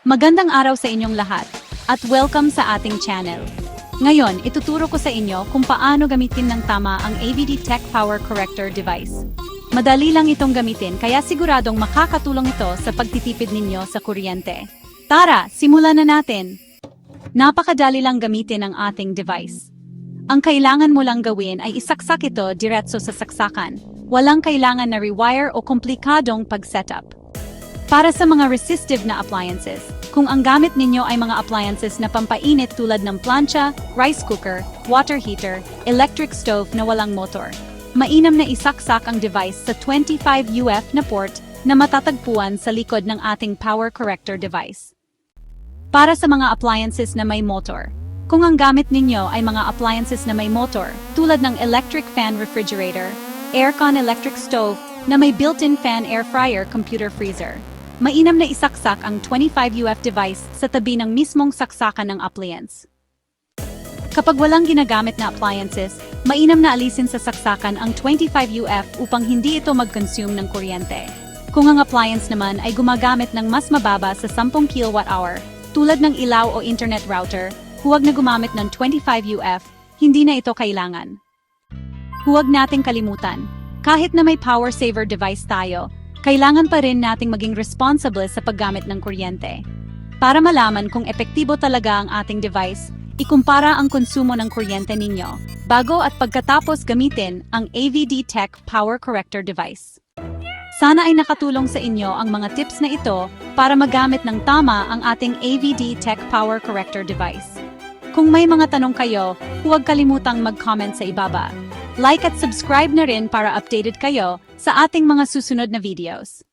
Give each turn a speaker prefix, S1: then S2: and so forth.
S1: Magandang araw sa inyong lahat, at welcome sa ating channel. Ngayon, ituturo ko sa inyo kung paano gamitin ng tama ang AVD Tech Power Corrector device. Madali lang itong gamitin kaya siguradong makakatulong ito sa pagtitipid ninyo sa kuryente. Tara, simulan na natin! Napakadali lang gamitin ang ating device. Ang kailangan mo lang gawin ay isaksak ito diretso sa saksakan. Walang kailangan na rewire o komplikadong pag-setup. Para sa mga resistive na appliances, kung ang gamit ninyo ay mga appliances na pampainit tulad ng plancha, rice cooker, water heater, electric stove na walang motor, mainam na isaksak ang device sa 25 UF na port na matatagpuan sa likod ng ating power corrector device. Para sa mga appliances na may motor, kung ang gamit ninyo ay mga appliances na may motor tulad ng electric fan refrigerator, aircon electric stove na may built-in fan air fryer computer freezer, mainam na isaksak ang 25 UF device sa tabi ng mismong saksakan ng appliance. Kapag walang ginagamit na appliances, mainam na alisin sa saksakan ang 25 UF upang hindi ito mag-consume ng kuryente. Kung ang appliance naman ay gumagamit ng mas mababa sa 10 kWh, tulad ng ilaw o internet router, huwag na gumamit ng 25 UF, hindi na ito kailangan. Huwag nating kalimutan, kahit na may power saver device tayo, kailangan pa rin nating maging responsible sa paggamit ng kuryente. Para malaman kung epektibo talaga ang ating device, ikumpara ang konsumo ng kuryente ninyo bago at pagkatapos gamitin ang AVD Tech Power Corrector device. Sana ay nakatulong sa inyo ang mga tips na ito para magamit ng tama ang ating AVD Tech Power Corrector device. Kung may mga tanong kayo, huwag kalimutang mag-comment sa ibaba. Like at subscribe na rin para updated kayo sa ating mga susunod na videos.